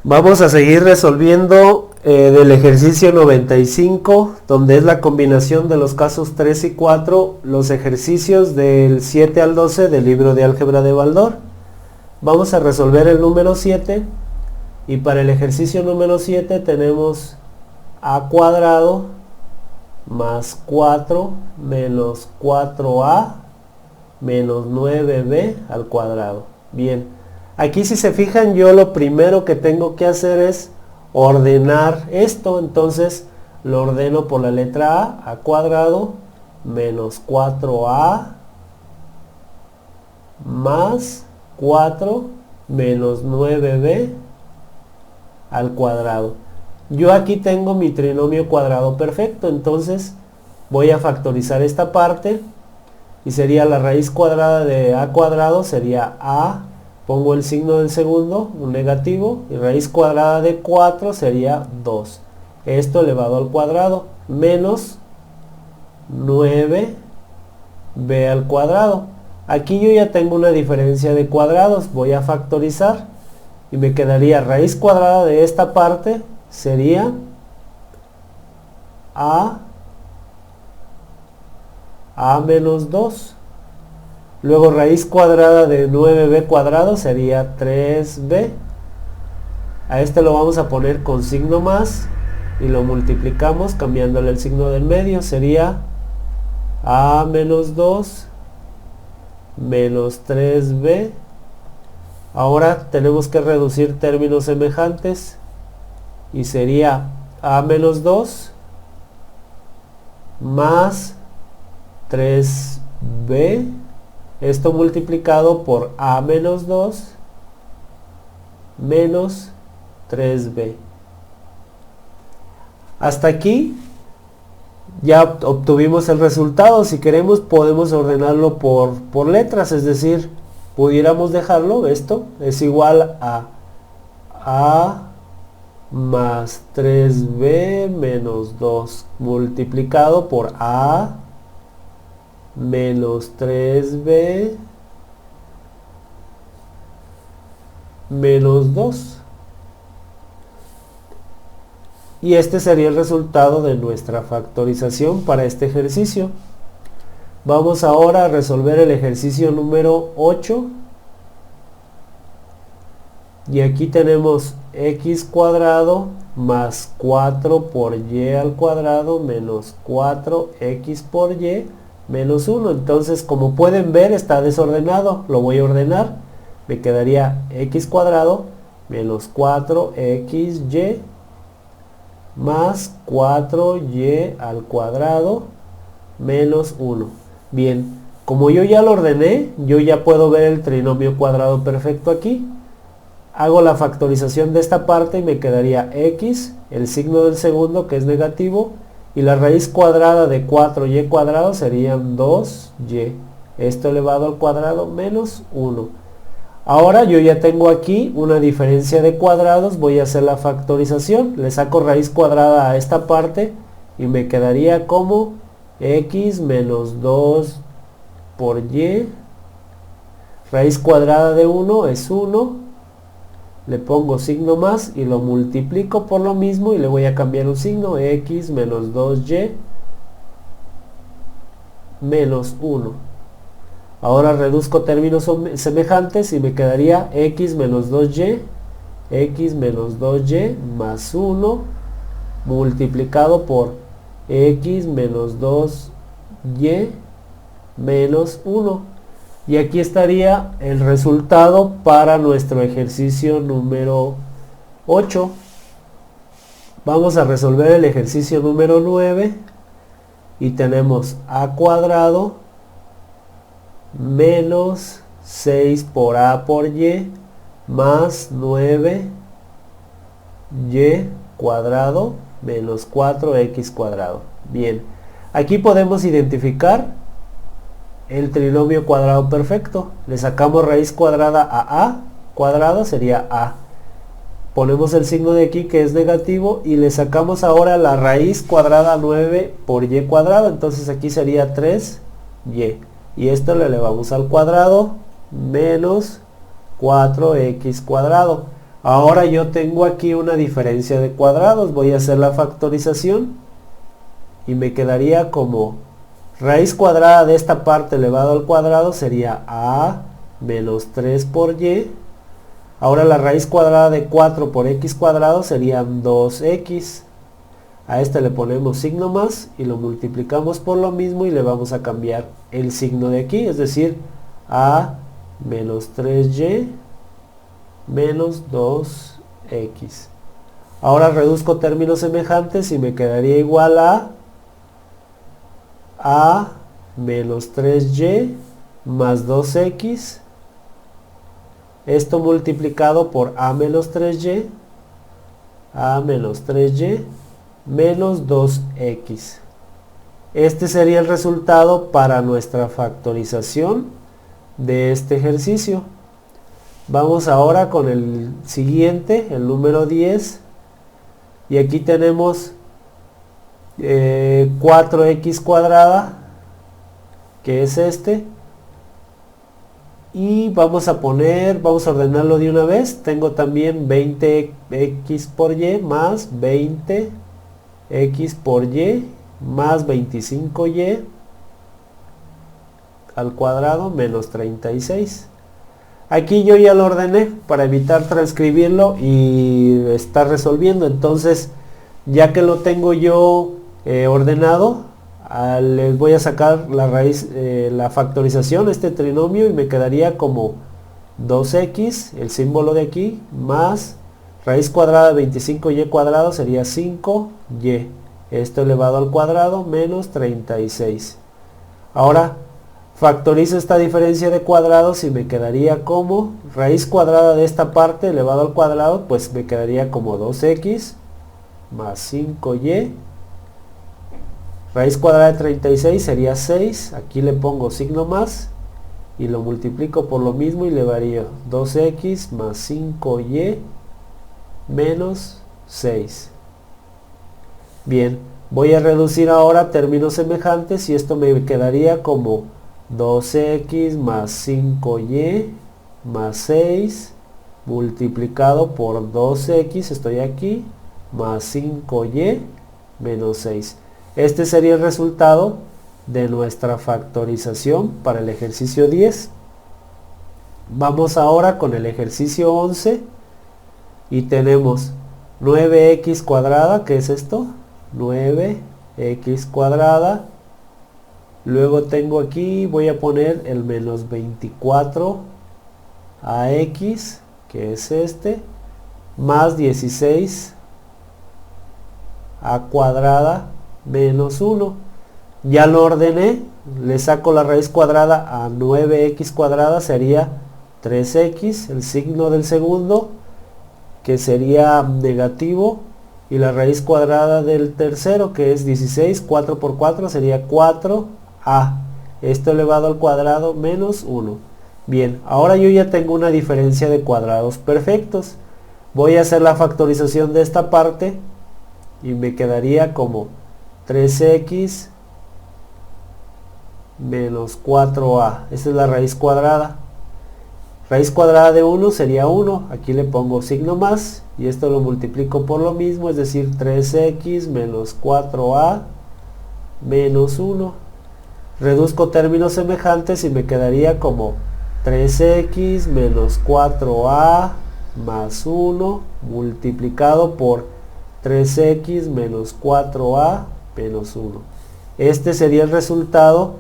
Vamos a seguir resolviendo del ejercicio 95, donde es la combinación de los casos 3 y 4, los ejercicios del 7 al 12 del libro de álgebra de Baldor. Vamos a resolver el número 7 y para el ejercicio número 7 tenemos a cuadrado más 4 menos 4a menos 9b al cuadrado. Bien. Aquí si se fijan, yo lo primero que tengo que hacer es ordenar esto, entonces lo ordeno por la letra a cuadrado menos 4a más 4 menos 9b al cuadrado. Yo aquí tengo mi trinomio cuadrado perfecto, entonces voy a factorizar esta parte y sería la raíz cuadrada de a cuadrado, sería a. Pongo el signo del segundo, un negativo, y raíz cuadrada de 4 sería 2. Esto elevado al cuadrado, menos 9b al cuadrado. Aquí yo ya tengo una diferencia de cuadrados, voy a factorizar y me quedaría raíz cuadrada de esta parte sería a menos 2. Luego raíz cuadrada de 9b cuadrado sería 3b. A este lo vamos a poner con signo más y lo multiplicamos cambiándole el signo del medio. Sería a menos 2 menos 3b. Ahora tenemos que reducir términos semejantes y sería a menos 2 más 3b. Esto multiplicado por a menos 2 menos 3b. Hasta aquí ya obtuvimos el resultado. Si queremos podemos ordenarlo por letras, es decir, pudiéramos dejarlo, esto es igual a más 3b menos 2 multiplicado por a menos 3b menos 2. Y este sería el resultado de nuestra factorización para este ejercicio. Vamos ahora a resolver el ejercicio número 8. Y aquí tenemos x cuadrado más 4 por y al cuadrado menos 4x por y menos 1. Entonces, como pueden ver, está desordenado. Lo voy a ordenar. Me quedaría x cuadrado menos 4xy más 4y al cuadrado menos 1. Bien, como yo ya lo ordené, yo ya puedo ver el trinomio cuadrado perfecto aquí. Hago la factorización de esta parte y me quedaría x, el signo del segundo que es negativo, y la raíz cuadrada de 4y cuadrado serían 2y. Esto elevado al cuadrado menos 1. Ahora yo ya tengo aquí una diferencia de cuadrados, voy a hacer la factorización. Le saco raíz cuadrada a esta parte y me quedaría como x menos 2 por y. Raíz cuadrada de 1 es 1. Le pongo signo más y lo multiplico por lo mismo y le voy a cambiar un signo, x menos 2y menos 1. Ahora reduzco términos semejantes y me quedaría x menos 2y más 1 multiplicado por x menos 2y menos 1. Y aquí estaría el resultado para nuestro ejercicio número 8. Vamos a resolver el ejercicio número 9 y tenemos a cuadrado menos 6 por a por y más 9y cuadrado menos 4x cuadrado. Bien, aquí podemos identificar el trinomio cuadrado perfecto. Le sacamos raíz cuadrada a cuadrado, sería a. ponemos el signo de aquí que es negativo y le sacamos ahora la raíz cuadrada 9 por y cuadrado, entonces aquí sería 3y, y esto lo elevamos al cuadrado menos 4x cuadrado. Ahora yo tengo aquí una diferencia de cuadrados, voy a hacer la factorización y me quedaría como raíz cuadrada de esta parte elevado al cuadrado sería a menos 3 por y. Ahora la raíz cuadrada de 4 por x cuadrado serían 2x. A este le ponemos signo más y lo multiplicamos por lo mismo y le vamos a cambiar el signo de aquí, es decir, a menos 3y menos 2x. Ahora reduzco términos semejantes y me quedaría igual a menos 3y más 2x. Esto multiplicado por a menos 3y menos 2x. Este sería el resultado para nuestra factorización de este ejercicio. Vamos ahora con el siguiente, el número 10. Y aquí tenemos 4x cuadrada, que es este. Y vamos a ordenarlo de una vez. Tengo también 20x por y más 20x por y más 25y al cuadrado menos 36. Aquí yo ya lo ordené para evitar transcribirlo y estar resolviendo. Entonces, ya que lo tengo yo ordenado, les voy a sacar la raíz, la factorización, este trinomio, y me quedaría como 2x, el símbolo de aquí, más raíz cuadrada de 25y cuadrado sería 5y. Esto elevado al cuadrado menos 36. Ahora factorizo esta diferencia de cuadrados y me quedaría como raíz cuadrada de esta parte elevado al cuadrado, pues me quedaría como 2x más 5y. Raíz cuadrada de 36 sería 6, aquí le pongo signo más y lo multiplico por lo mismo y le varío 2x más 5y menos 6. Bien, voy a reducir ahora términos semejantes y esto me quedaría como 2x más 5y más 6 multiplicado por 2x, estoy aquí, más 5y menos 6. Este sería el resultado de nuestra factorización para el ejercicio 10. Vamos ahora con el ejercicio 11 y tenemos 9x cuadrada, ¿qué es esto? 9x cuadrada. Luego tengo aquí, voy a poner el menos 24 a x, que es este, más 16 a cuadrada menos 1. Ya lo ordené, le saco la raíz cuadrada a 9x cuadrada, sería 3x, el signo del segundo, que sería negativo, y la raíz cuadrada del tercero, que es 16, 4 por 4 sería 4a. Esto elevado al cuadrado menos 1. Bien, ahora yo ya tengo una diferencia de cuadrados perfectos. Voy a hacer la factorización de esta parte y me quedaría como 3x menos 4a. Esta es la raíz cuadrada. Raíz cuadrada de 1 sería 1. Aquí le pongo signo más y esto lo multiplico por lo mismo, es decir, 3x menos 4a menos 1. Reduzco términos semejantes y me quedaría como 3x menos 4a más 1 multiplicado por 3x menos 4a menos 1. Este sería el resultado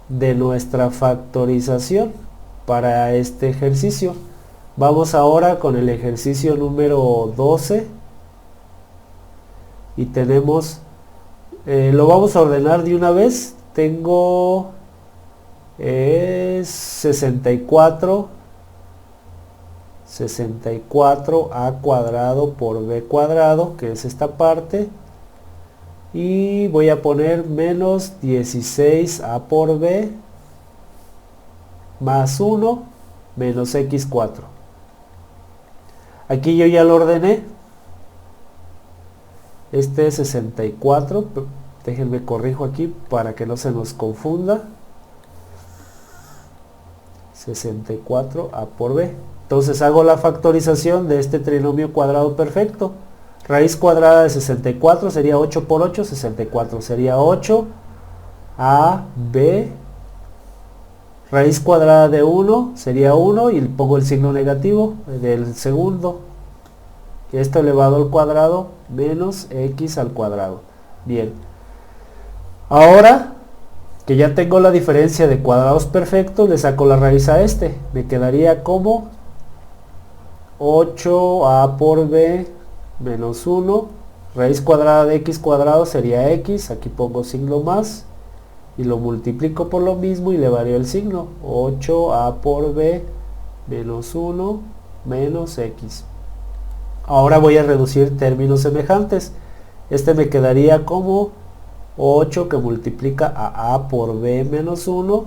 de nuestra factorización para este ejercicio. Vamos ahora con el ejercicio número 12 y tenemos, lo vamos a ordenar de una vez. Tengo 64 a cuadrado por b cuadrado, que es esta parte, y voy a poner menos 16a por b más 1 menos x4. Aquí yo ya lo ordené. Este es 64. Déjenme corrijo aquí para que no se nos confunda. 64a por b. Entonces hago la factorización de este trinomio cuadrado perfecto. Raíz cuadrada de 64 sería 8 por 8, 64 sería 8. A, B. Raíz cuadrada de 1 sería 1 y pongo el signo negativo del segundo. Esto elevado al cuadrado menos x al cuadrado. Bien. Ahora que ya tengo la diferencia de cuadrados perfectos, le saco la raíz a este. Me quedaría como 8a por b menos 1. Raíz cuadrada de x cuadrado sería x. Aquí pongo signo más. Y lo multiplico por lo mismo y le varío el signo. 8a por b menos 1 menos x. Ahora voy a reducir términos semejantes. Este me quedaría como 8 que multiplica a por b menos 1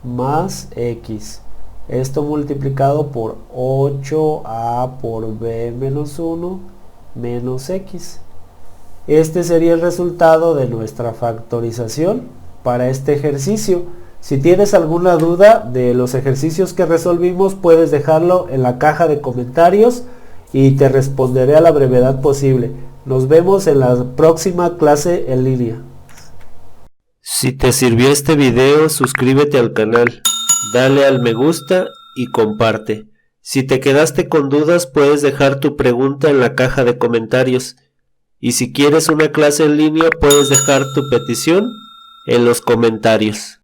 más x. Esto multiplicado por 8a por b menos 1 menos x. Este sería el resultado de nuestra factorización para este ejercicio. Si tienes alguna duda de los ejercicios que resolvimos, puedes dejarlo en la caja de comentarios y te responderé a la brevedad posible. Nos vemos en la próxima clase en línea. Si te sirvió este video, suscríbete al canal, dale al me gusta y comparte. Si te quedaste con dudas, puedes dejar tu pregunta en la caja de comentarios. Y si quieres una clase en línea, puedes dejar tu petición en los comentarios.